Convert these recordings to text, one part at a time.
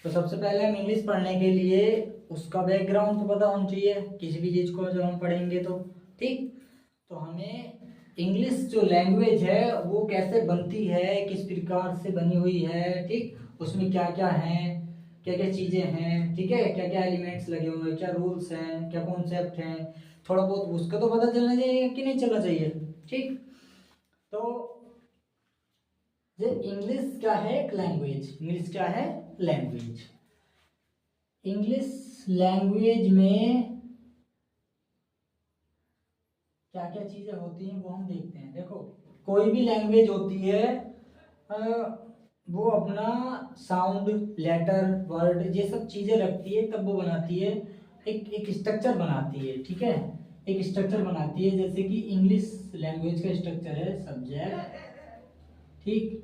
तो सबसे पहले हम इंग्लिश पढ़ने के लिए उसका बैकग्राउंड तो पता होना चाहिए किसी भी चीज़ को जब हम पढ़ेंगे तो। ठीक, तो हमें इंग्लिश जो लैंग्वेज है वो कैसे बनती है, किस प्रकार से बनी हुई है, ठीक, उसमें क्या क्या है, क्या क्या चीज़ें हैं, ठीक है, क्या क्या एलिमेंट्स लगे हुए हैं, क्या रूल्स हैं, क्या कॉन्सेप्ट हैं, थोड़ा बहुत उसका तो पता चलना चाहिए कि नहीं चलना चाहिए। ठीक, तो ये इंग्लिश क्या है? एक लैंग्वेज। इंग्लिश क्या है? लैंग्वेज। इंग्लिश लैंग्वेज में क्या क्या चीजें होती हैं वो हम देखते हैं। देखो, कोई भी लैंग्वेज होती है अ, वो अपना साउंड, लेटर, वर्ड, ये सब चीजें रखती है, तब वो बनाती है, एक स्ट्रक्चर बनाती है। ठीक है, एक स्ट्रक्चर बनाती है। जैसे कि इंग्लिश लैंग्वेज का स्ट्रक्चर है सब्जेक्ट, ठीक,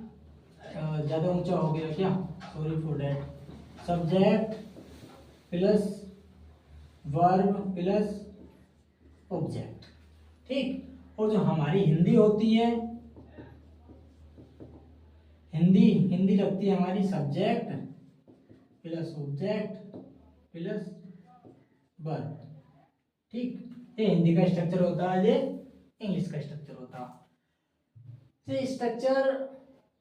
ज़्यादा ऊंचा हो गया क्या, sorry for that, subject plus verb plus object. ठीक, और जो हमारी हिंदी होती है, हिंदी लगती है हमारी subject plus object plus verb. ठीक, ये हिंदी का स्ट्रक्चर होता है, ये इंग्लिश का स्ट्रक्चर होता है। ये स्ट्रक्चर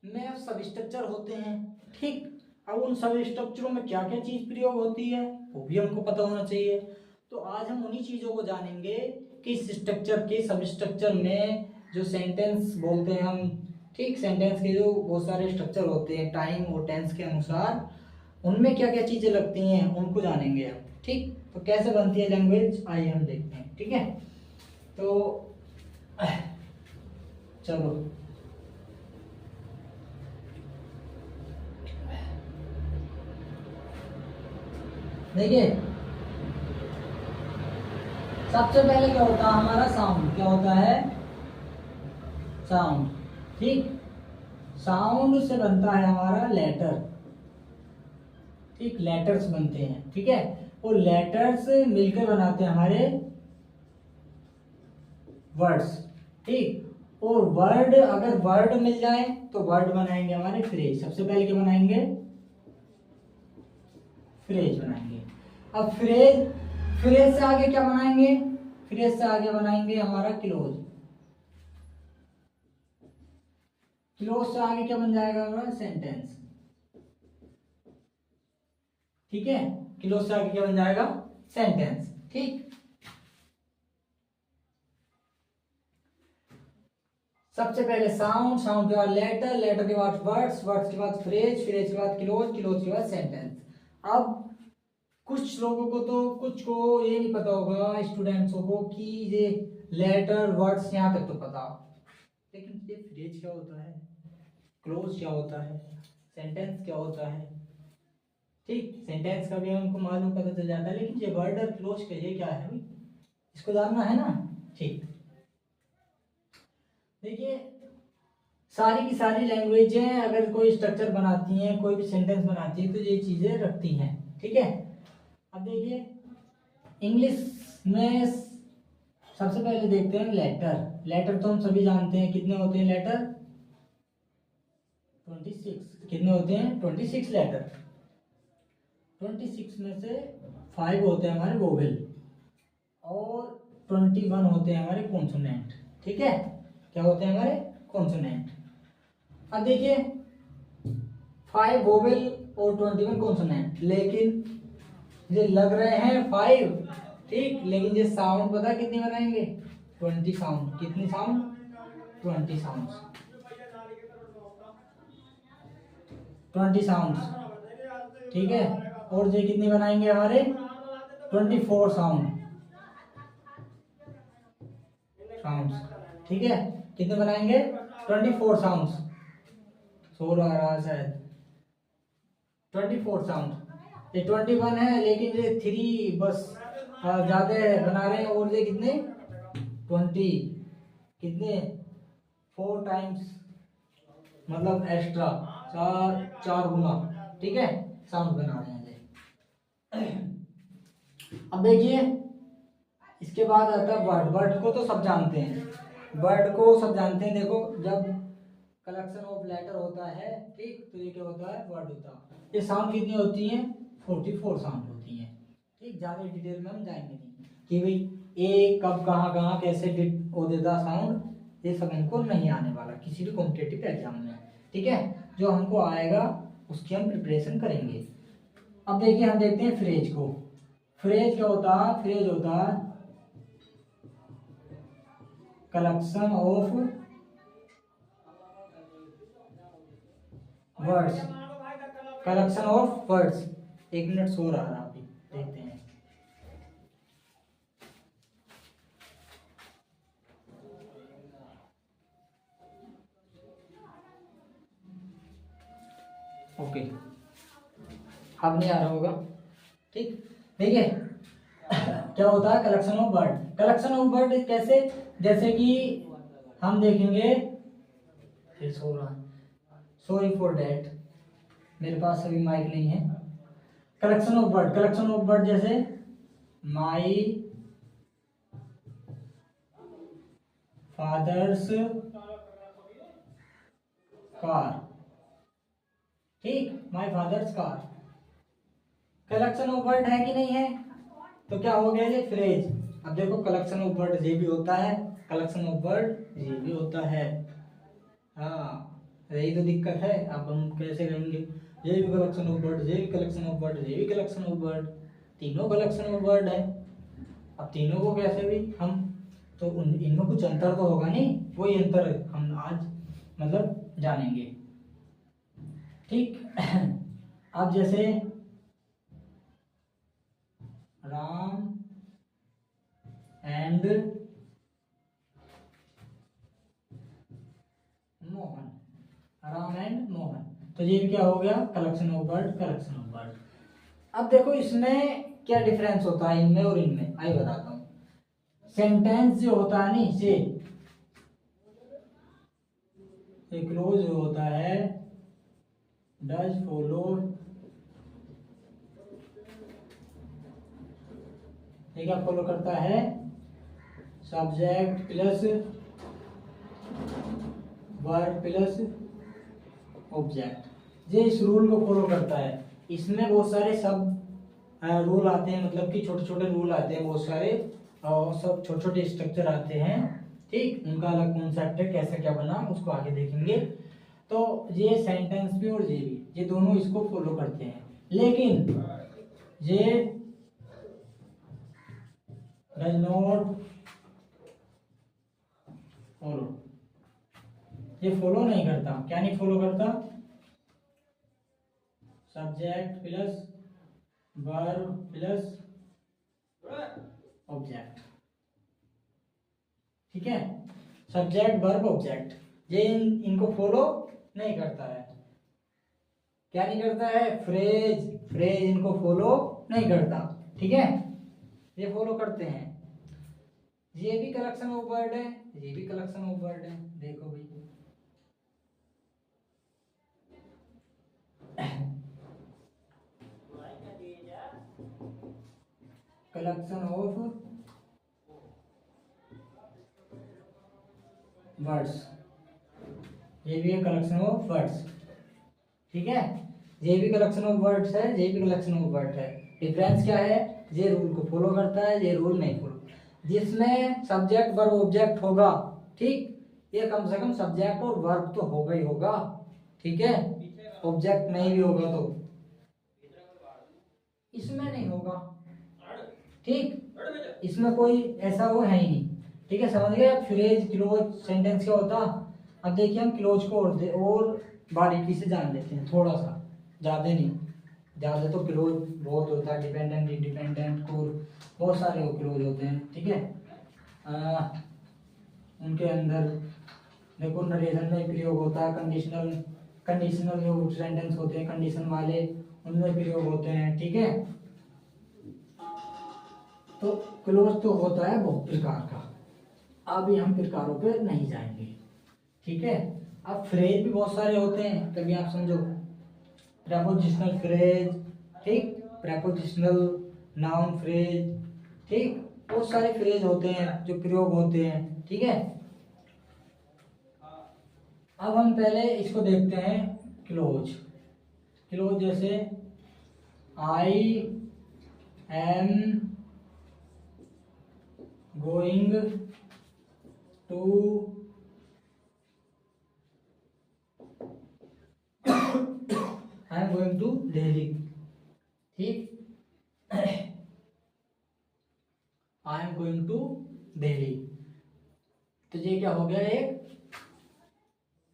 में सब स्ट्रक्चर होते हैं। ठीक, अब उन सब स्ट्रक्चरों में क्या क्या चीज प्रयोग होती है वो भी हमको पता होना चाहिए। तो आज हम उन्हीं चीजों को जानेंगे कि इस स्ट्रक्चर के, सब स्ट्रक्चर में जो सेंटेंस बोलते हैं हम, ठीक, सेंटेंस के जो बहुत सारे स्ट्रक्चर होते हैं टाइम और टेंस के अनुसार, उनमें क्या क्या चीजें लगती हैं उनको जानेंगे हम। ठीक, तो कैसे बनती है लैंग्वेज आइए हम देखते हैं। ठीक है, तो चलो देखिए, सबसे पहले क्या होता है हमारा साउंड। क्या होता है? साउंड। ठीक, साउंड से बनता है हमारा लेटर। ठीक, लेटर्स बनते हैं। ठीक है, और लेटर्स मिलकर बनाते हैं हमारे वर्ड्स। ठीक, और वर्ड, अगर वर्ड मिल जाए तो वर्ड बनाएंगे हमारे फ्रेज। सबसे पहले क्या बनाएंगे? फ्रेज बनाएंगे। अब फ्रेज, फ्रेज से आगे क्या बनाएंगे? फ्रेज से आगे बनाएंगे हमारा क्लोज। क्लोज से आगे क्या बन जाएगा हमारा? सेंटेंस। ठीक है, क्लोज से आगे क्या बन जाएगा? सेंटेंस। ठीक, सबसे पहले साउंड, साउंड के बाद लेटर, लेटर के बाद वर्ड्स, वर्ड्स के बाद फ्रेज, फ्रेज के बाद क्लोज, क्लोज के बाद सेंटेंस। अब कुछ लोगों को तो, कुछ को ये नहीं पता होगा स्टूडेंट्सों को कि ये लेटर वर्ड्स यहाँ तक तो पता, लेकिन ये फ्रेज क्या होता है, क्लोज क्या होता है, सेंटेंस क्या होता है। ठीक, सेंटेंस का भी हमको मालूम पता चल जाता है, लेकिन ये वर्ड और क्लोज का ये क्या है भाई, इसको जानना है ना। ठीक, देखिए, सारी की सारी लैंग्वेजें अगर कोई स्ट्रक्चर बनाती हैं, कोई भी सेंटेंस बनाती है, तो ये चीजें रखती हैं। ठीक है, अब देखिए इंग्लिश में सबसे पहले देखते हैं लेटर। लेटर तो हम सभी जानते हैं, कितने होते हैं लेटर? 26। कितने होते हैं? 26 लेटर। 26 में से 5 होते हैं हमारे वोवेल और 21 होते हैं हमारे कॉन्सोनेंट। ठीक है, क्या होते हैं हमारे? कॉन्सोनेंट। अब देखिए 5 वोवेल और 21 कॉन्सोनेंट, लेकिन ये लग रहे हैं 5, ठीक, लेकिन ये साउंड पता कितनी बनाएंगे? 20 साउंड। कितनी साउंड? 20 साउंड। 20 साउंड। ठीक है, और ये कितनी बनाएंगे हमारे? 24 साउंड, साउंड्स। ठीक है, कितने बनाएंगे? 24 साउंड्स। शोर आ रहा है शायद। 24 साउंड। ये 21 है, लेकिन ये 3 बस ज्यादा बना रहे हैं, और ये कितने? 20, कितने? 4 टाइम्स, मतलब एक्स्ट्रा, चार गुना। ठीक है, साउंड बना रहे हैं ये। अब देखिए इसके बाद आता है वर्ड। वर्ड को तो सब जानते हैं, वर्ड को सब जानते हैं। देखो, जब कलेक्शन ऑफ लेटर होता है, ठीक, तो ये क्या होता है? वर्ड होता है। ये साउंड कितनी होती हैं? 44 साउंड होती हैं। ठीक, ज़्यादा डिटेल में हम जाएंगे नहीं कि भाई ए कब कहाँ कहाँ कैसे वो देता साउंड, ये सब हमको नहीं आने वाला किसी भी कॉम्पिटिटिव एग्जाम में। ठीक है, जो हमको आएगा उसकी हम प्रिपरेशन करेंगे। अब देखिए हम देखते हैं फ्रेज को। फ्रेज क्या होता है? फ्रेज होता है collection of words, collection of words. 1 minute सो रहा है, आप भी देखते हैं। ओके, अब नहीं आ रहा होगा। ठीक, देखिए क्या होता है collection of word. Collection of word कैसे? जैसे कि हम देखेंगे, फिर सो रहा है, सॉरी फॉर डैट, मेरे पास अभी माइक नहीं है। Collection of word, collection of word जैसे माई फादर्स कार। ठीक, my father's car collection of word है कि नहीं है? तो क्या हो गया ये फ्रेज। अब देखो कलेक्शन ऑफ वर्ड ये भी होता है, कलेक्शन ऑफ वर्ड ये भी होता है। हाँ, यही तो दिक्कत है। अब हम कैसे कहेंगे ये भी कलेक्शन ऑफ वर्ड, ये भी कलेक्शन ऑफ वर्ड, ये भी कलेक्शन ऑफ वर्ड, तीनों कलेक्शन ऑफ वर्ड है। अब तीनों को कैसे भी हम, तो इनमें कुछ अंतर तो होगा नहीं, वही अंतर हम आज मतलब जानेंगे। ठीक अब जैसे राम एंड मोहन, राम एंड मोहन, तो ये भी क्या हो गया? Collection of word, collection of word. अब देखो इसमें क्या डिफरेंस होता है इनमें और इनमें, आइए बताता हूँ। सेंटेंस जो होता है नी से क्लोज होता है डज फॉलो, ये क्या फॉलो करता है? Subject plus verb plus object. ये इस रूल को फॉलो करता है। इसमें बहुत सारे सब रूल आते हैं, मतलब कि छोटे छोटे रूल आते हैं बहुत सारे, और सब छोटे छोटे स्ट्रक्चर आते हैं। ठीक, उनका अलग कॉन्सेप्ट है, कैसे क्या बना उसको आगे देखेंगे। तो ये सेंटेंस भी और ये भी, ये दोनों इसको फॉलो करते हैं, लेकिन ये डज नॉट फॉलो, ये फॉलो नहीं करता। क्या नहीं फॉलो करता? Subject plus verb plus object. ठीक है, सब्जेक्ट वर्ब ऑब्जेक्ट, ये इनको फॉलो नहीं करता है। क्या नहीं करता है? फ्रेज, फ्रेज इनको फॉलो नहीं करता। ठीक है, ये फॉलो करते हैं। ये भी कलेक्शन ऑफ वर्ड है, ये भी कलेक्शन ऑफ वर्ड है। देखो भाई कलेक्शन ऑफ वर्ड्स, ये भी है कलेक्शन ऑफ वर्ड्स। ठीक है, ये भी कलेक्शन ऑफ वर्ड्स है, ये भी कलेक्शन ऑफ वर्ड है। डिफरेंस क्या है? ये रूल को फॉलो करता है, ये रूल नहीं फॉलो। जिसमें सब्जेक्ट वर्ब ऑब्जेक्ट होगा, ठीक, ये कम से कम सब्जेक्ट और वर्ब तो होगा ही होगा। ठीक है, ऑब्जेक्ट नहीं भी होगा तो इसमें नहीं होगा। ठीक, इसमें कोई ऐसा वो है ही नहीं। ठीक है, समझ गए आप? फ्रेज, क्लोज, सेंटेंस क्या होता। अब देखिए हम क्लोज को और बारीकी से जान लेते हैं, थोड़ा सा, ज़्यादा नहीं। ज़्यादा तो क्लोज बहुत होता है, डिपेंडेंट, इंडिपेंडेंट, कोर, बहुत सारे वो क्लोज होते हैं। ठीक है, उनके अंदर देखो नरेशन में प्रयोग होता है, कंडीशनल, कंडीशनल जो सेंटेंस होते हैं कंडीशन वाले, उनमें प्रयोग होते हैं। ठीक है, तो क्लोज तो होता है बहुत प्रकार का, अभी हम प्रकारों पे नहीं जाएंगे। ठीक है, अब फ्रेज भी बहुत सारे होते हैं, तभी आप समझो। प्रेपोजिशनल फ्रेज, ठीक, प्रेपोजिशनल नाउन फ्रेज, ठीक, बहुत सारे फ्रेज होते हैं जो प्रयोग होते हैं। ठीक है, अब हम पहले इसको देखते हैं क्लोज। क्लोज जैसे I am going to I am going to Delhi, ठीक, I am going to Delhi. तो ये क्या हो गया, एक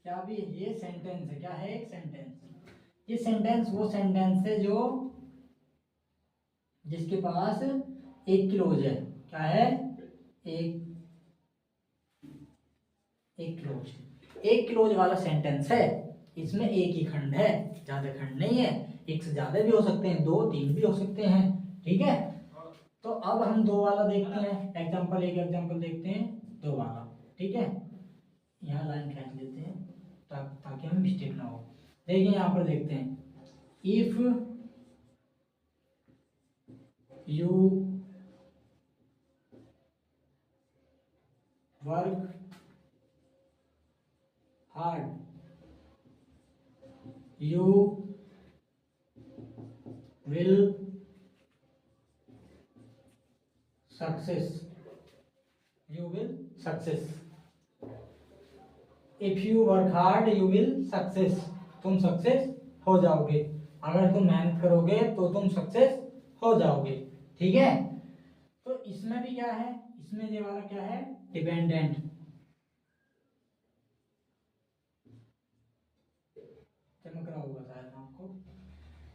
क्या भी ये सेंटेंस है, क्या है, एक सेंटेंस। ये सेंटेंस वो सेंटेंस है जो जिसके पास एक क्लोज है, क्या है, एक एक क्लोज वाला सेंटेंस है। इसमें एक ही खंड है, ज्यादा खंड नहीं है, एक से ज्यादा भी हो सकते हैं, दो तीन भी हो सकते हैं, ठीक है। तो अब हम दो वाला देखते हैं, एग्जांपल एक एग्जांपल देखते हैं दो वाला, ठीक है। यहाँ लाइन खींच लेते हैं ताकि हम मिस्टेक ना हो। देखिए यहाँ पर देखते हैं, if you work hard you will success, you will success, if you work hard you will success, तुम सक्सेस हो जाओगे, अगर तुम मेहनत करोगे तो तुम सक्सेस हो जाओगे, ठीक है। तो इसमें भी क्या है, इसमें ये वाला क्या है, डिपेंडेंट, चमक रहा होगा शायद आपको,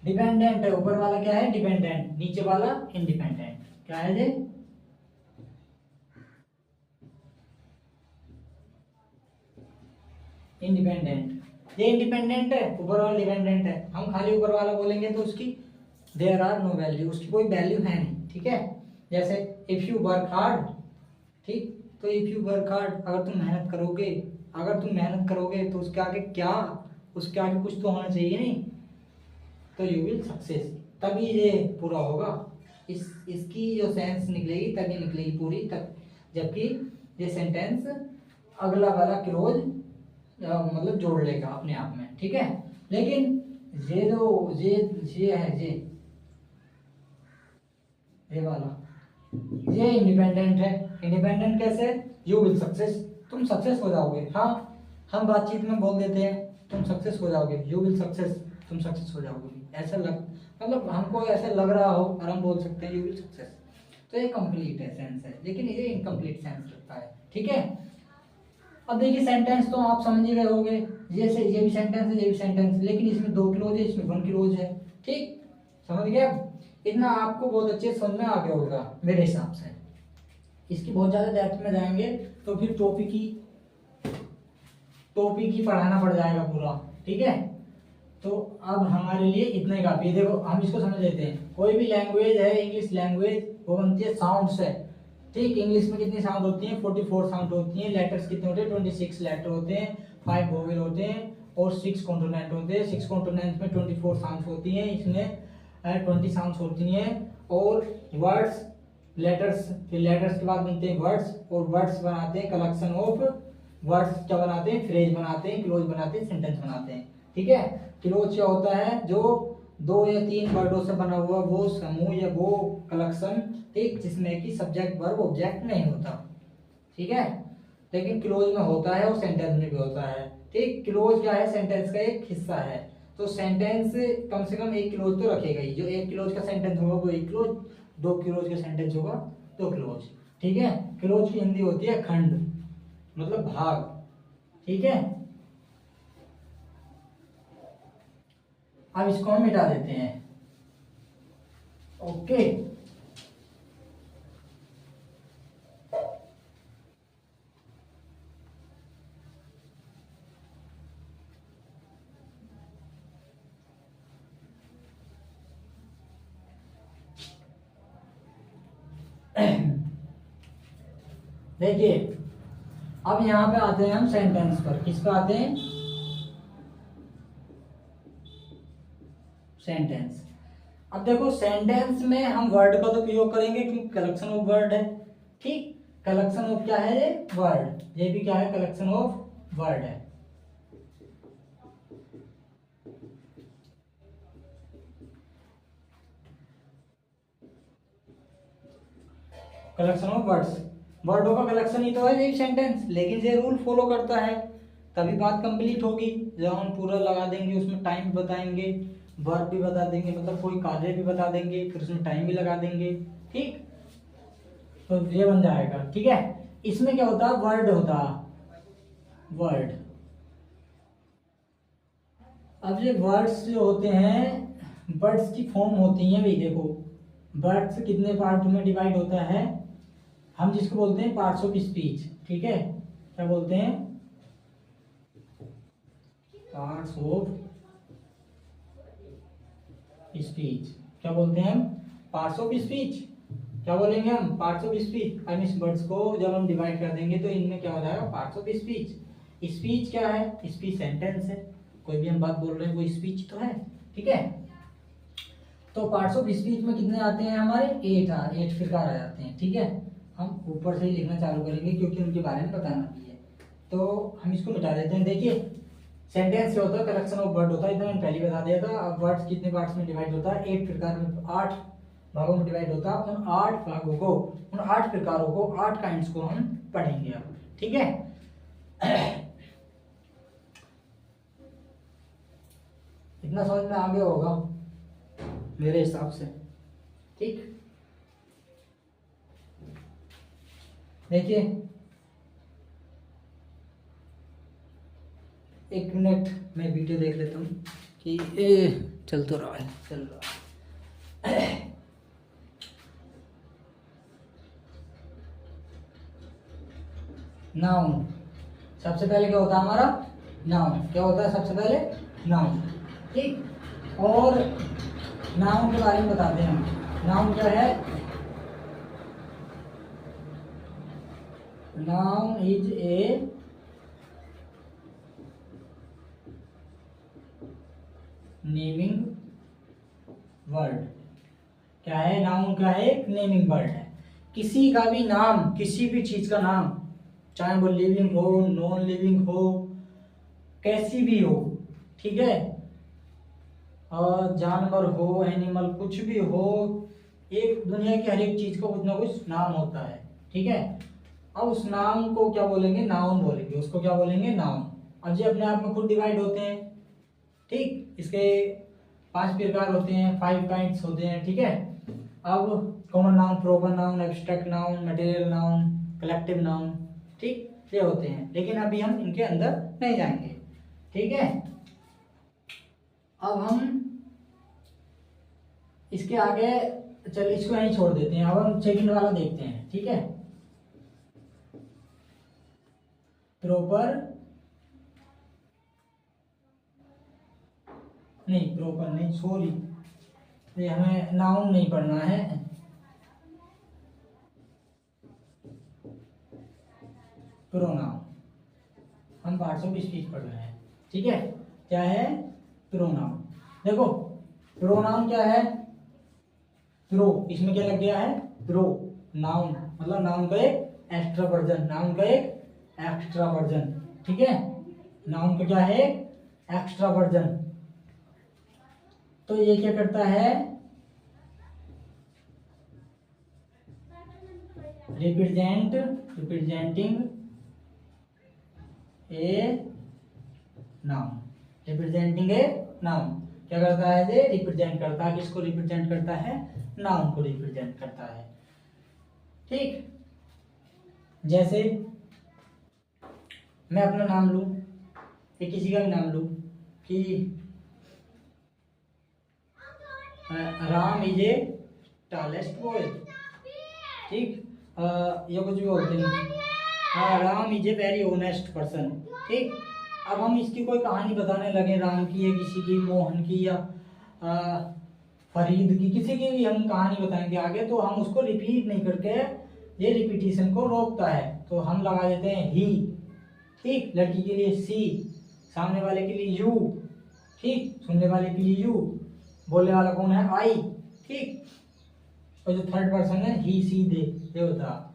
डिपेंडेंट है, ऊपर वाला क्या है, डिपेंडेंट, नीचे वाला इंडिपेंडेंट, क्या है ये, इंडिपेंडेंट। ये इंडिपेंडेंट है, ऊपर वाला डिपेंडेंट है। हम खाली ऊपर वाला बोलेंगे तो उसकी देयर आर नो वैल्यू, उसकी कोई वैल्यू है नहीं, ठीक है। जैसे इफ यू वर्क हार्ड, ठीक, तो इफ यू वर्क हार्ड, अगर तुम मेहनत करोगे, अगर तुम मेहनत करोगे तो उसके आगे क्या, उसके आगे कुछ तो होना चाहिए नहीं, तो यू विल सक्सेस, तभी ये पूरा होगा। इसकी जो सेंस निकलेगी तभी निकलेगी पूरी तक, जबकि ये सेंटेंस अगला वाला क्लोज मतलब जोड़ लेगा अपने आप में, ठीक है। लेकिन ये जो ये है, ये वाला ये इंडिपेंडेंट है। इंडिपेंडेंट कैसे, यू विल सक्सेस, तुम सक्सेस हो जाओगे। हाँ, हम बातचीत में बोल देते हैं तुम सक्सेस हो जाओगे, यू विल सक्सेस, तुम सक्सेस हो जाओगे, ऐसा लग मतलब हमको ऐसे लग रहा हो और हम बोल सकते हैं यू विल सक्सेस, तो ये कंप्लीट है सेंस है, लेकिन ये इनकम्प्लीट सेंस लगता है, ठीक है। अब देखिए सेंटेंस तो आप समझ ही गए होंगे, ये भी सेंटेंस है, ये भी सेंटेंस, लेकिन इसमें दो क्लोज है, इसमें वन क्लोज है, ठीक, समझ गए। इतना आपको बहुत अच्छे समझ में आ गया होगा मेरे हिसाब से। इसकी बहुत ज्यादा डेप्थ में जाएंगे तो फिर टॉपिक ही पढ़ाना पड़ जाएगा पूरा, ठीक है। तो अब हमारे लिए इतना ही काफी है। देखो हम इसको समझ लेते हैं, कोई भी लैंग्वेज है, इंग्लिश लैंग्वेज, वो बनती है साउंड से, ठीक। इंग्लिश में कितनी साउंड होती है, 44 साउंड होती हैं। लेटर्स कितने होते हैं, 26 लेटर होते हैं, 5 वोवेल होते हैं और 6 कॉन्सोनेंट होते हैं। 6 कॉन्सोनेंट्स में 24 साउंड्स होती हैं, इसमें 20 साउंड्स होती हैं। और वर्ड्स, लेटर्स, फिर लेटर्स के बाद बनते हैं वर्ड्स, और वर्ड्स बनाते हैं कलेक्शन ऑफ वर्ड्स, क्या बनाते हैं, फ्रेज बनाते हैं, क्लोज बनाते हैं, सेंटेंस बनाते हैं, ठीक है। क्लोज क्या होता है, जो 2 या 3 वर्डों से बना हुआ वो समूह या वो कलेक्शन, ठीक, जिसमें कि सब्जेक्ट वर्ब ऑब्जेक्ट नहीं होता, ठीक है। लेकिन क्लोज में होता है और सेंटेंस में भी होता है, ठीक। क्लोज क्या है, सेंटेंस का एक हिस्सा है, तो सेंटेंस कम से कम एक क्लोज तो रखेगा ही। जो एक क्लोज का सेंटेंस होगा वो एक क्लोज, 2 क्लोज का सेंटेंस होगा 2 क्लोज, ठीक है। क्लोज की हिंदी होती है खंड, मतलब भाग, ठीक है। अब इसको हम मिटा देते हैं, ओके। देखिए अब यहां पे आते हैं हम सेंटेंस पर, किस पे आते हैं, सेंटेंस। अब देखो सेंटेंस में हम वर्ड का तो प्रयोग करेंगे क्योंकि कलेक्शन ऑफ वर्ड है, ठीक। कलेक्शन ऑफ क्या है, ये वर्ड, ये भी क्या है, कलेक्शन ऑफ वर्ड है। कलेक्शन ऑफ वर्ड्स, वर्डों का कलेक्शन ही तो है एक सेंटेंस, लेकिन ये रूल फॉलो करता है तभी बात कंप्लीट होगी। जब हम पूरा लगा देंगे उसमें टाइम भी बताएंगे, वर्ब भी बता देंगे, मतलब कोई कार्य भी बता देंगे, फिर उसमें टाइम भी लगा देंगे, ठीक। तो ये बन जाएगा, ठीक है। इसमें क्या होता है, वर्ड होता, वर्ड। अब ये वर्ड्स जो होते हैं, वर्ड्स की फॉर्म होती है भाई, देखो वर्ड्स कितने पार्ट में डिवाइड होता है, हम जिसको बोलते हैं पार्ट्स ऑफ स्पीच, ठीक है। क्या बोलते हैं, पार्ट्स ऑफ स्पीच। क्या बोलते हैं हम, पार्ट्स ऑफ स्पीच। क्या बोलेंगे हम, पार्ट्स ऑफ स्पीच। अब इस वर्ड्स को जब हम डिवाइड कर देंगे तो इनमें क्या हो जाएगा, पार्ट्स ऑफ स्पीच। स्पीच क्या है, स्पीच सेंटेंस है, कोई भी हम बात बोल रहे हैं वो स्पीच तो है, ठीक है। तो पार्ट्स ऑफ स्पीच में कितने आते हैं हमारे, 8 प्रकार आ जाते हैं, ठीक है। हम ऊपर से ही लिखना चालू करेंगे क्योंकि उनके बारे में बताना भी है। तो हम इसको मिटा देते हैं। देखिए सेंटेंस क्या होता है, कलेक्शन ऑफ वर्ड होता है, इतना मैंने पहले बता दिया था। अब वर्ड्स कितने पार्ट्स में डिवाइड होता है, 8 प्रकार में, 8 भागों में डिवाइड होता है। उन 8 भागों को, उन 8 प्रकारों को, 8 काइंड्स को हम पढ़ेंगे अब, ठीक है। इतना समझ में आ गया होगा मेरे हिसाब से, ठीक। देखिए एक मिनट मैं वीडियो देख लेता हूँ कि चल तो रहा है, चल रहा है। नाउन, सबसे पहले क्या होता है हमारा, नाउन। क्या होता है सबसे पहले, नाउन, ठीक। और नाउन के बारे में बताते हैं हम। नाउन क्या है, noun is a naming word. क्या है, नाउन क्या है, एक नेमिंग वर्ड है। किसी का भी नाम, किसी भी चीज का नाम, चाहे वो लिविंग हो, नॉन लिविंग हो, कैसी भी हो, ठीक है। और जानवर हो, एनिमल, कुछ भी हो, एक दुनिया की हर एक चीज का कुछ ना कुछ नाम होता है, ठीक है। अब उस नाम को क्या बोलेंगे, नाउन बोलेंगे, उसको क्या बोलेंगे, नाउन। अब ये अपने आप में खुद डिवाइड होते हैं, ठीक। इसके 5 प्रकार होते हैं, 5 काइंड्स होते हैं, ठीक है। अब common noun, proper noun, abstract noun, material noun, collective noun, ठीक, ये होते हैं। लेकिन अभी हम इनके अंदर नहीं जाएंगे, ठीक है। अब हम इसके आगे, चल इसको यहीं छोड़ देते हैं। अब हम सेकंड वाला देखते हैं, ठीक है। प्रॉपर, नहीं प्रॉपर नहीं, सॉरी, ये हमें नाउन नहीं पढ़ना है, प्रोनाउन। हम पार्ट्स ऑफ स्पीच पढ़ रहे हैं, ठीक है। क्या है, प्रोनाउन। देखो प्रोनाउन क्या है, प्रो, इसमें क्या लग गया है, प्रो। नाउन मतलब नाउन का एक एक्स्ट्रा वर्जन, नाउन का एक एक्स्ट्रा वर्जन, ठीक है। नाउन का क्या है, एक्स्ट्रा वर्जन। तो ये क्या करता है, representing a noun, representing a noun. क्या करता है, ये रिप्रेजेंट करता है, किसको रिप्रेजेंट करता है, नाउन को रिप्रेजेंट करता है, ठीक। जैसे मैं अपना नाम लूं, या किसी का भी नाम लूं कि Ram is a tallest boy, ठीक। ये कुछ भी बोलते हैं, Ram is a very honest person, ठीक। अब हम इसकी कोई कहानी बताने लगे, राम की या किसी की, मोहन की या फरीद की, किसी की भी हम कहानी बताएंगे आगे, तो हम उसको रिपीट नहीं करके, ये रिपीटिशन को रोकता है, तो हम लगा देते हैं ही, ठीक। लड़की के लिए सी, सामने वाले के लिए यू, ठीक। सुनने वाले के लिए यू, बोलने वाला कौन है, आई, ठीक। और जो थर्ड पर्सन है ही, सी, दे, ये होता।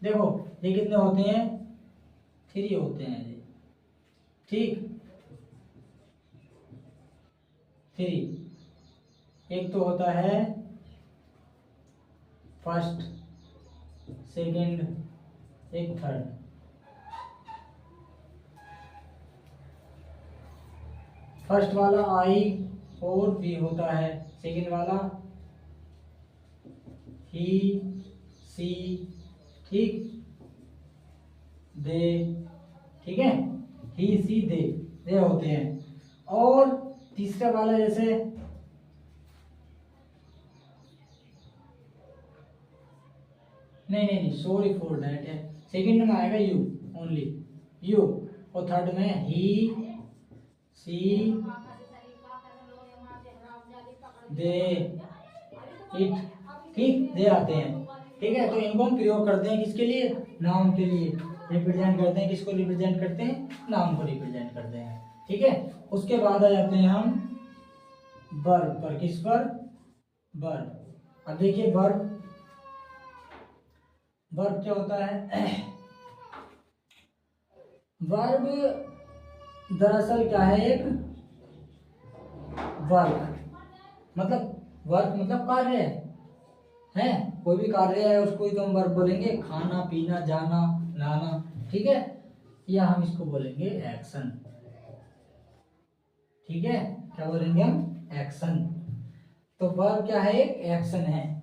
देखो ये कितने होते हैं, 3 होते हैं ये, ठीक। 3, एक तो होता है फर्स्ट सेकंड, एक थर्ड। फर्स्ट वाला आई और वी होता है, सेकंड वाला ही सी, ठीक, दे, ठीक है, ही सी दे होते हैं। और तीसरा वाला जैसे नहीं, सॉरी फॉर दैट है, सेकंड में आएगा यू, ओनली यू, और थर्ड में ही सी दे इट, ठीक, दे आते हैं, ठीक है। तो इनको हम प्रयोग करते हैं किसके लिए, नाउन के लिए रिप्रेजेंट करते हैं, किसको रिप्रेजेंट करते हैं, नाउन को रिप्रेजेंट करते हैं, ठीक है। उसके बाद आ जाते हैं हम वर्ब पर, किस पर, वर्ब। अब देखिए वर्ब क्या होता है, वर्ब दरअसल क्या है, एक वर्क, मतलब कार्य है, कोई भी कार्य है उसको ही तो हम वर्ब बोलेंगे, खाना पीना जाना नहाना, ठीक है, या हम इसको बोलेंगे एक्शन, ठीक है, क्या बोलेंगे हम, एक्शन। तो वर्ब क्या है, एक एक्शन है।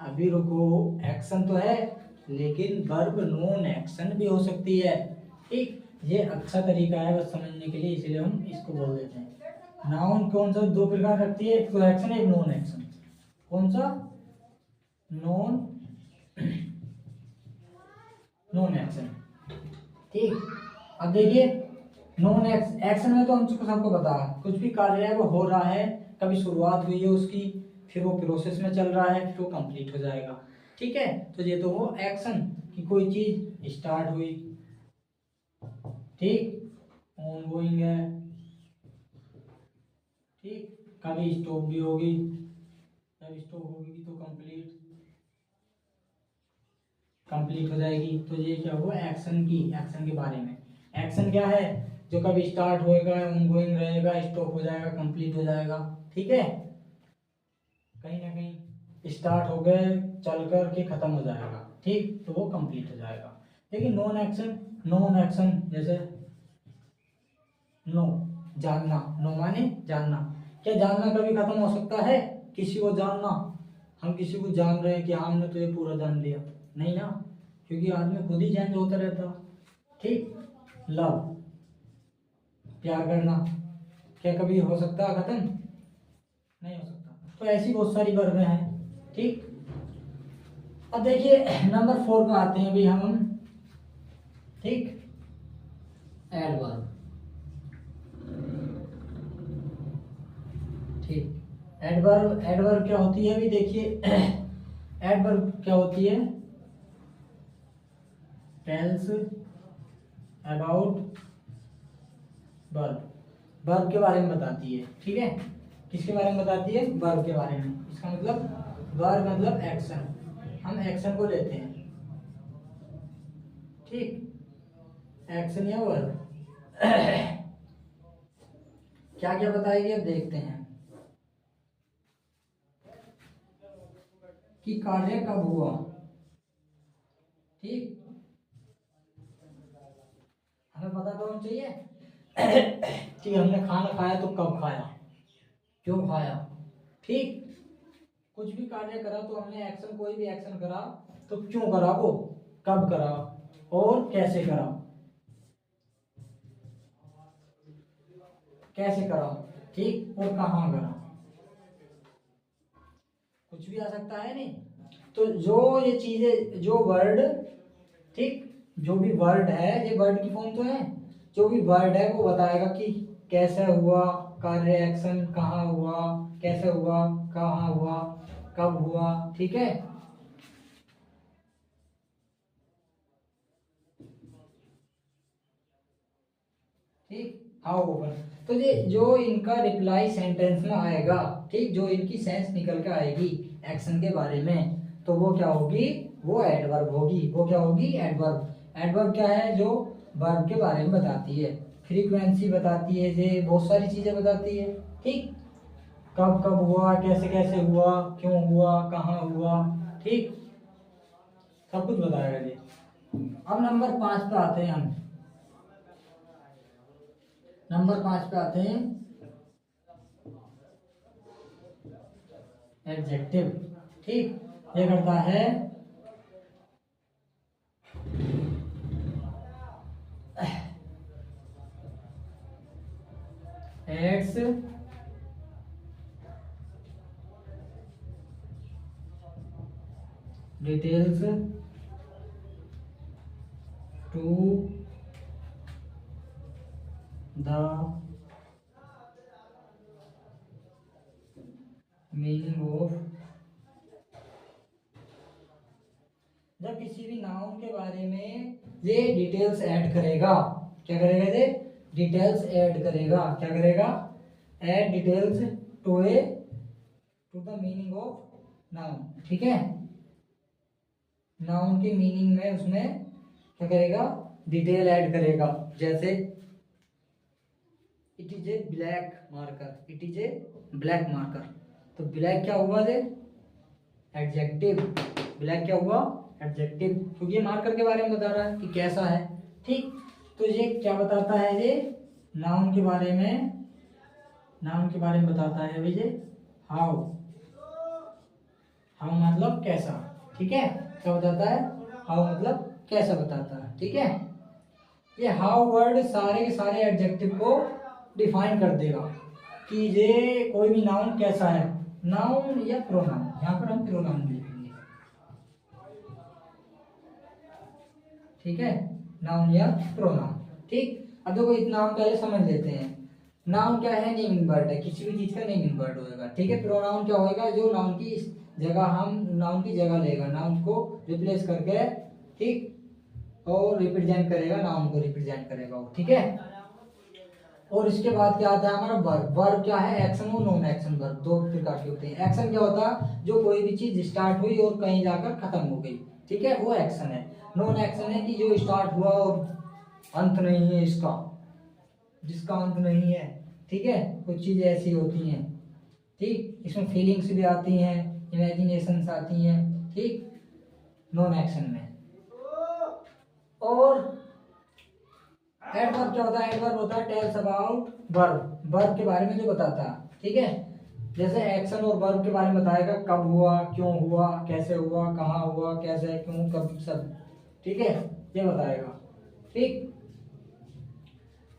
अभी रुको, एक्शन तो है लेकिन वर्ब नॉन एक्शन भी हो सकती है, ठीक। ये अच्छा तरीका है बस समझने के लिए, इसलिए हम इसको बोल देते हैं। नाउन कौन सा, दो प्रकार रखती है, एक तो एक्शन, एक नॉन एक्शन। कौन सा, नॉन एक्शन, ठीक। अब देखिए नॉन एक्शन में तो हम सबको पता है, कुछ भी कार्य है वो हो रहा है, कभी शुरुआत हुई है उसकी, फिर वो प्रोसेस में चल रहा है, फिर वो कंप्लीट हो जाएगा, ठीक है। तो ये तो वो एक्शन कि कोई चीज स्टार्ट हुई, ठीक, ऑनगोइंग है, ठीक, कभी स्टॉप भी होगी, जब स्टॉप होगी तो कंप्लीट हो जाएगी। तो ये क्या हुआ, एक्शन के बारे में। एक्शन क्या है, जो कभी स्टार्ट होएगा, ऑनगोइंग रहेगा, स्टॉप हो जाएगा, कंप्लीट हो जाएगा, ठीक है। कहीं ना कहीं स्टार्ट हो गए, चल कर के खत्म हो जाएगा, ठीक, तो वो कंप्लीट हो जाएगा। लेकिन नॉन एक्शन जैसे नो, जानना, नो माने जानना। क्या जानना कभी खत्म हो सकता है, किसी को जानना, हम किसी को जान रहे हैं कि हमने तो ये पूरा जान लिया, नहीं ना, क्योंकि आदमी खुद ही चेंज होता रहता, ठीक। लव, प्यार करना, क्या कभी हो सकता है खत्म, नहीं हो सकता। तो ऐसी बहुत सारी वर्बें हैं, ठीक। अब देखिए नंबर 4 पे आते हैं भी हम, ठीक, एडवर्ब, ठीक। एडवर्ब क्या होती है, अभी देखिए एडवर्ब क्या होती है, टेल्स अबाउट वर्ब के बारे में बताती है, ठीक है। किसके बारे में बताती है, वर्ब के बारे में। इसका मतलब वर्ब मतलब एक्शन, हम एक्शन को लेते हैं, ठीक, एक्शन या वर्ब। क्या क्या बताएगी, अब देखते हैं कि कार्य कब हुआ, ठीक, हमें पता तो होना चाहिए कि हमने खाना खाया तो कब खाया, क्यों खाया, ठीक। कुछ भी कार्य करा तो हमने एक्शन, कोई भी एक्शन करा तो क्यों करा, वो कब करा और कैसे करा, ठीक, और कहाँ करा, कुछ भी आ सकता है नहीं। तो जो ये चीजें, जो वर्ड, ठीक, जो भी वर्ड है, ये वर्ड की फॉर्म तो है, जो भी वर्ड है वो बताएगा कि कैसे हुआ कार्य, एक्शन कहाँ हुआ, कैसे हुआ, कहाँ हुआ, कब हुआ, ठीक है। ठीक, हाउ ओपन। तो ये जो इनका रिप्लाई सेंटेंस में आएगा, ठीक, जो इनकी सेंस निकल के आएगी एक्शन के बारे में, तो वो क्या होगी, वो एडवर्ब होगी। वो क्या होगी, एडवर्ब। एडवर्ब क्या है, जो वर्ब के बारे में बताती है, फ्रीक्वेंसी बताती है, ये बहुत सारी चीजें बताती है, ठीक, कब कब हुआ, कैसे कैसे हुआ, क्यों हुआ, कहाँ हुआ, ठीक। सब कुछ बताएगा ये। अब नंबर 5 पे आते हैं हम। नंबर 5 पे आते हैं एडजेक्टिव। ठीक, ये करता है adds details to the meaning of. जब किसी भी नाउन के बारे में ये डिटेल्स ऐड करेगा, क्या करेगा ये? डिटेल्स ऐड करेगा। क्या करेगा? Add details to the meaning of noun. ठीक है, नाउन के मीनिंग में उसमें क्या करेगा? डिटेल ऐड करेगा। जैसे it is a black marker, it is a black marker, तो ब्लैक क्या हुआ? ये एडजेक्टिव। ब्लैक क्या हुआ? एडजेक्टिव, क्योंकि ये मार्कर के बारे में बता रहा है कि कैसा है। ठीक, तो ये क्या बताता है? ये नाउन के बारे में, नाउन के बारे में बताता है ये हाउ। हाउ मतलब कैसा। ठीक है, क्या बताता है? हाउ मतलब कैसा बताता है। ठीक है, ये हाउ वर्ड सारे के सारे एडजेक्टिव को डिफाइन कर देगा कि ये कोई भी नाउन कैसा है, नाउन या प्रोनाउन। यहाँ पर हम प्रोनाउन लिखेंगे। ठीक है, नाउन या प्रोनाउन। ठीक, अब देखो इतना हम पहले समझ लेते हैं। नाउन क्या है? नेमिंग वर्ड है, किसी भी चीज का नेमिंग वर्ड होगा। ठीक है, प्रोनाउन क्या होगा? जो नाउन की जगह, हम नाउन की जगह लेगा, नाउन को रिप्लेस करके, ठीक, और रिप्रेजेंट करेगा, नाउन को रिप्रेजेंट करेगा वो। ठीक है, और इसके बाद क्या आता है हमारा वर्ब। वर्ब क्या है? एक्शन और नॉन एक्शन वर्ब, दो प्रकार के होते हैं। एक्शन क्या होता है? जो कोई भी चीज स्टार्ट हुई और कहीं जाकर खत्म हो गई, ठीक है, वो एक्शन है। नॉन एक्शन है कि जो स्टार्ट हुआ और अंत नहीं है इसका, जिसका अंत नहीं है। ठीक है, कुछ चीजें ऐसी होती हैं। ठीक, इसमें फीलिंग्स भी आती हैं, इमेजिनेशंस आती हैं। ठीक, नॉन एक्शन में। और एडवर्ब क्या होता है? एडवर्ब होता है टेल्स अबाउट वर्ब, वर्ब के बारे में जो बताता है। ठीक है, जैसे एक्शन और वर्ब के बारे में बताएगा, कब हुआ, क्यों हुआ, कैसे हुआ, कहाँ हुआ, कैसे, क्यों, कब, सब। ठीक है, ये बताएगा। ठीक,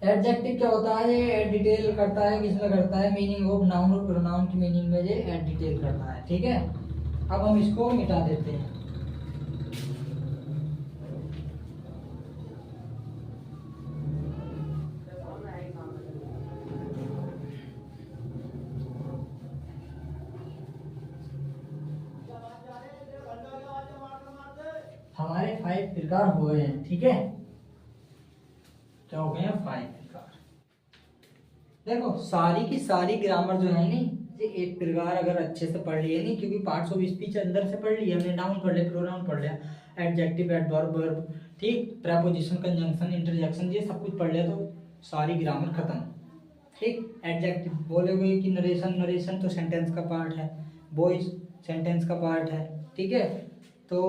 एडजेक्टिव क्या होता है? ये ऐड डिटेल करता है, किसमें करता है? मीनिंग ऑफ नाउन और प्रोनाउन की मीनिंग में ये ऐड डिटेल करता है। ठीक है, अब हम इसको मिटा देते हैं। हमारे 5 प्रकार हो गए हैं। ठीक है, क्या हो गए हैं? 5 प्रकार। देखो सारी की सारी ग्रामर जो है नहीं, ये एक प्रकार अगर अच्छे से पढ़ लिए नहीं, क्योंकि पार्ट्स ऑफ स्पीच अंदर से पढ़ लिया हमने, नाउन पढ़ लिया, प्रोनाउन पढ़ लिया, एडजेक्टिव, एडवर्ब, वर्ब, ठीक, प्रीपोजिशन, कंजंक्शन, इंटरजेक्शन, ये सब कुछ पढ़ लिया तो सारी ग्रामर खत्म। ठीक, एडजेक्टिव बोलोगे कि नरेशन, नरेशन तो सेंटेंस का पार्ट है, वॉइस सेंटेंस का पार्ट है। ठीक है, तो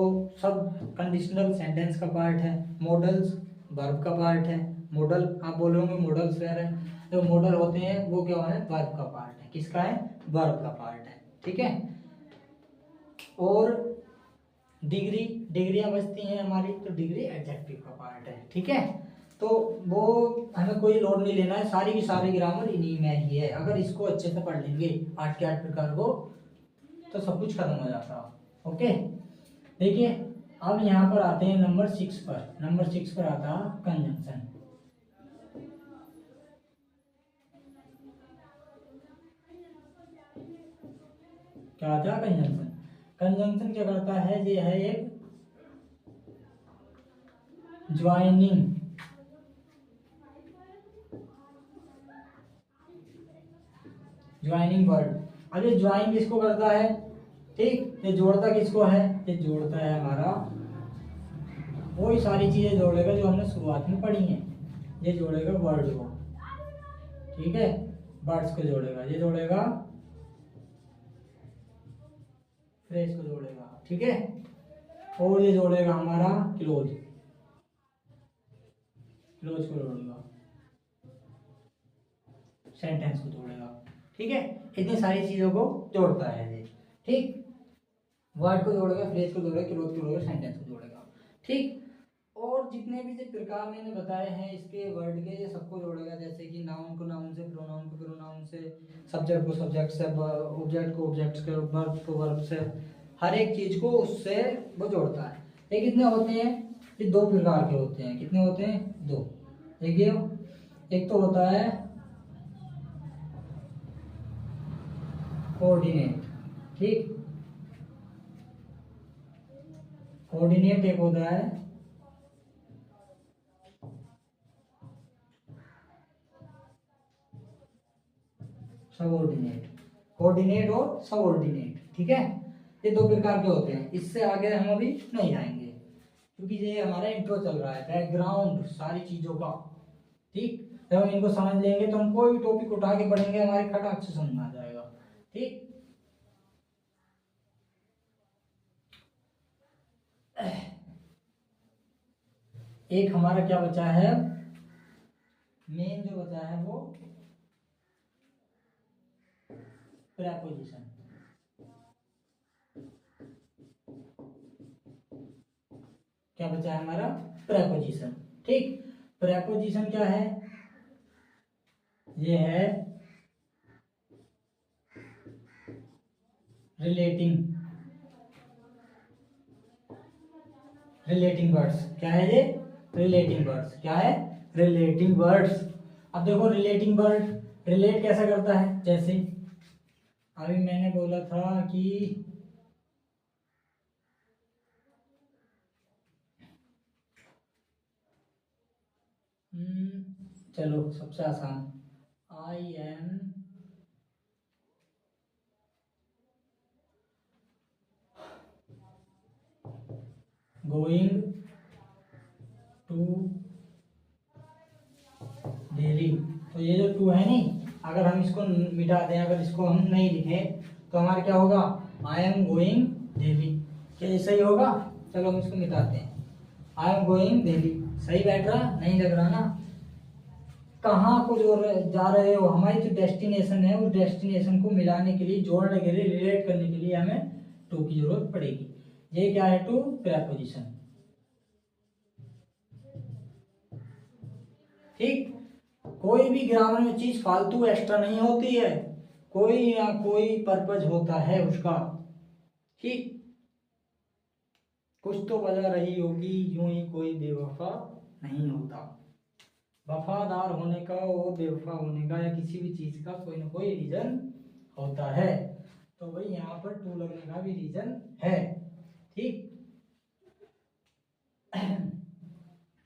सब कंडीशनल सेंटेंस का पार्ट है, मॉडल्स वर्ब का पार्ट है। मॉडल आप बोलोगे मॉडल्स रह रहे हैं, जो मॉडल होते हैं वो क्या है? वर्ब का पार्ट है। किसका है? वर्ब का पार्ट है। ठीक है, और डिग्री, डिग्रियां बचती हैं हमारी, तो डिग्री एडजेक्टिव का पार्ट है। ठीक है, तो वो हमें कोई लोड नहीं लेना है, सारी की सारी ग्रामर इन्हीं में ही है। अगर इसको अच्छे से पढ़ लेंगे 8 के 8 प्रकार को, तो सब कुछ खत्म हो जाता है। ओके, देखिए अब यहाँ पर आते हैं नंबर 6 पर। नंबर 6 पर आता है कंजंक्शन। क्या आता है? कंजंक्शन। कंजंक्शन क्या करता है? ये है एक ज्वाइनिंग, ज्वाइनिंग वर्ड। अब ये ज्वाइन किसको करता है? ठीक, ये जोड़ता किसको है? ये जोड़ता है हमारा, वही सारी चीजें जोड़ेगा जो हमने शुरुआत में पढ़ी हैं। ये जोड़ेगा वर्ड को, ठीक है, वर्ड्स को जोड़ेगा, ये जोड़ेगा फ्रेज को जोड़ेगा। ठीक है, और ये जोड़ेगा हमारा क्लोज, क्लोज को जोड़ेगा, सेंटेंस को जोड़ेगा। ठीक है, इतनी सारी चीजों को जोड़ता है ये। ठीक, वर्ड को जोड़ेगा, फ्रेज को जोड़ेगा, क्लोज को जोड़ेगा, सेंटेंस को जोड़ेगा। ठीक, और जितने भी जो प्रकार मैंने बताए हैं इसके वर्ड के, ये सबको जोड़ेगा। जैसे कि नाउन को नाउन से, प्रोनाउन को प्रोनाउन से, सब्जेक्ट को सब्जेक्ट से, ऑब्जेक्ट को ऑब्जेक्ट से, वर्ब को वर्ब से, हर एक चीज को उससे वो जोड़ता है। ये कितने होते हैं? ये दो प्रकार के होते हैं। कितने होते हैं? दो। देखिए, एक तो होता है कोऑर्डिनेट। ठीक, कोऑर्डिनेट एक होता है, सबऑर्डिनेट। कोऑर्डिनेट और सबऑर्डिनेट। ठीक है, ये दो प्रकार के होते हैं। इससे आगे हम अभी नहीं जाएंगे क्योंकि ये हमारा इंट्रो चल रहा है, बैकग्राउंड सारी चीजों का। ठीक, जब हम इनको समझ लेंगे तो हम कोई भी टॉपिक उठा के पढ़ेंगे, हमारे खटाक से समझ में आ जाएगा। ठीक, एक हमारा क्या बचा है, मेन जो बचा है वो प्रेपोजिशन। क्या बचा है हमारा? प्रेपोजिशन। ठीक, प्रेपोजिशन क्या है? ये है रिलेटिंग, रिलेटिंग वर्ड्स। क्या है ये? Relating words. क्या है? Relating words. अब देखो, रिलेटिंग वर्ड रिलेट कैसा करता है? जैसे अभी मैंने बोला था कि चलो सबसे आसान, I am going to Delhi. तो ये जो टू है नहीं, अगर हम इसको मिटा दें, अगर इसको हम नहीं लिखें तो हमारा क्या होगा? आई एम गोइंग दिल्ली। क्या ये सही होगा? चलो हम इसको मिटाते हैं। आई एम गोइंग दिल्ली सही बैठ रहा? नहीं लग रहा ना? कहाँ को जो जा रहे हो, हमारी जो डेस्टिनेशन है उस डेस्टिनेशन को मिलाने के लिए, जोड़ने के लिए, रिलेट करने के लिए हमें टू की जरूरत पड़ेगी। ये क्या है? To preposition. ठीक, कोई भी ग्रामर में चीज फालतू एक्स्ट्रा नहीं होती है, कोई ना कोई पर्पज होता है उसका। ठीक, कुछ तो वजह रही होगी, यूं ही कोई बेवफा नहीं होता। वफादार होने का और बेवफा होने का या किसी भी चीज का कोई ना कोई रीजन होता है। तो भाई यहाँ पर टू लगने का भी रीजन है। ठीक,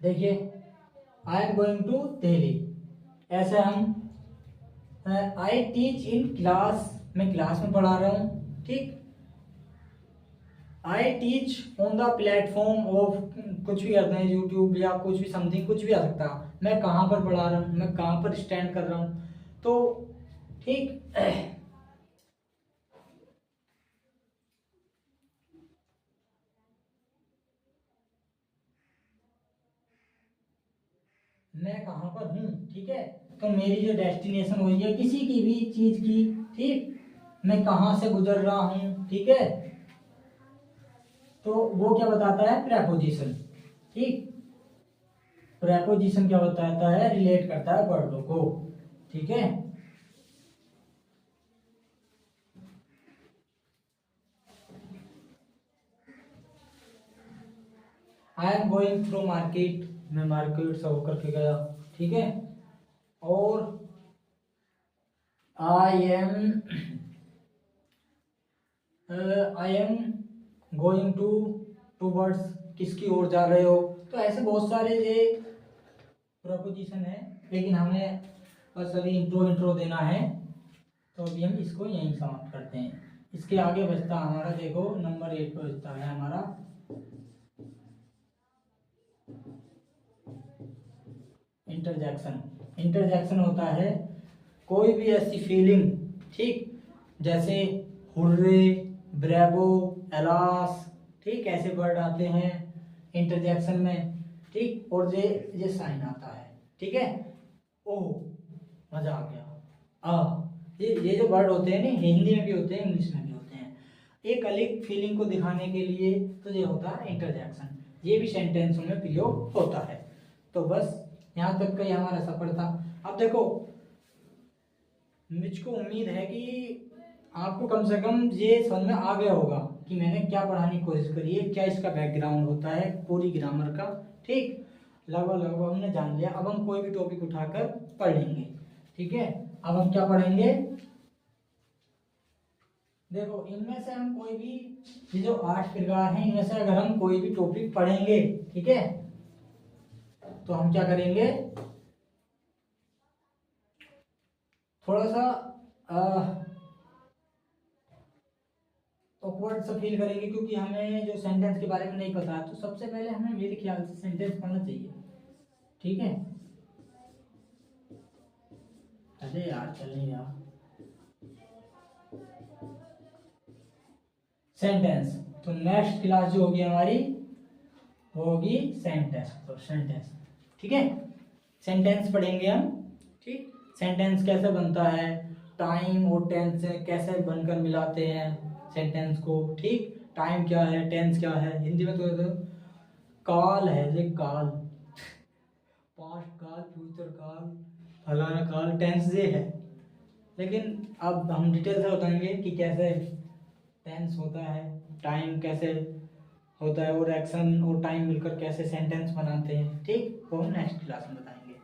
देखिए, I am going to Delhi, ऐसे हम आई टीच इन क्लास, मैं क्लास में पढ़ा रहा हूँ। ठीक, I teach on the platform of, कुछ भी करते हैं, यूट्यूब या कुछ भी, समथिंग कुछ भी आ सकता है। मैं कहाँ पर पढ़ा रहा हूँ, मैं कहाँ पर स्टैंड कर रहा हूँ। तो ठीक, मैं कहाँ पर हूँ। ठीक है, तो मेरी जो डेस्टिनेशन हुई है किसी की भी चीज की, ठीक, मैं कहाँ से गुजर रहा हूँ। ठीक है, तो वो क्या बताता है? प्रेपोजिशन। ठीक, प्रेपोजिशन क्या बताता है? रिलेट करता है वर्डों को। ठीक है, I am going through market, मैं मार्केट से होकर के गया। ठीक है, और I am going to towards, किसकी ओर जा रहे हो। तो ऐसे बहुत सारे ये प्रोपोजिशन है, लेकिन हमें बस अभी इंट्रो देना है, तो अभी हम इसको यहीं समाप्त करते हैं। इसके आगे बचता हमारा, देखो नंबर 8 पे बचता है हमारा इंटरजेक्शन। इंटरजेक्शन होता है कोई भी ऐसी फीलिंग, ठीक, जैसे हुर्रे, ब्रेवो, एलास, ठीक, ऐसे वर्ड आते हैं इंटरजेक्शन में, ठीक, और ये साइन आता है, ठीक है। ओ, मजा आ गया। ये जो वर्ड होते हैं ना, हिंदी में भी होते हैं, इंग्लिश में भी होते हैं, एक अलग फीलिंग को दिखाने के लिए तो ये होता है इंटरजेक्शन। ये भी सेंटेंसों में प्रयोग होता है। तो बस यहाँ तक का ही हमारा सफर था। अब देखो, मुझको उम्मीद है कि आपको कम से कम ये समझ में आ गया होगा कि मैंने क्या पढ़ाने की कोशिश करी है, क्या इसका बैकग्राउंड होता है पूरी ग्रामर का, ठीक। लगभग हमने जान लिया। अब हम कोई भी टॉपिक उठाकर पढ़ लेंगे, ठीक है। अब हम क्या पढ़ेंगे, देखो इनमें से हम कोई भी, ये जो 8 प्रकार हैं, इनमें से अगर हम कोई भी टॉपिक पढ़ेंगे, ठीक है, तो हम क्या करेंगे, थोड़ा सा ऑकवर्ड सा फील करेंगे, क्योंकि हमें जो सेंटेंस के बारे में नहीं पता है। तो सबसे पहले हमें मेरे ख्याल से सेंटेंस पढ़ना चाहिए, ठीक है। अरे यार चलिए यार, सेंटेंस। तो नेक्स्ट क्लास जो होगी हमारी, वो होगी सेंटेंस। तो सेंटेंस, ठीक है, सेंटेंस पढ़ेंगे हम, ठीक। सेंटेंस कैसे बनता है, टाइम और टेंस से कैसे बनकर मिलाते हैं सेंटेंस को, ठीक। टाइम क्या है, टेंस क्या है, हिंदी में तो काल है, ये काल, पास्ट काल, फ्यूचर काल, फलाना काल, टेंस ये है। लेकिन अब हम डिटेल से बताएंगे कि कैसे टेंस होता है, टाइम कैसे होता है, और एक्शन और टाइम मिलकर कैसे सेंटेंस बनाते हैं, ठीक। वो हम नेक्स्ट क्लास में बताएंगे।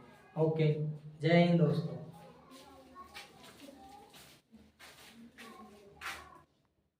ओके, जय हिंद दोस्तों।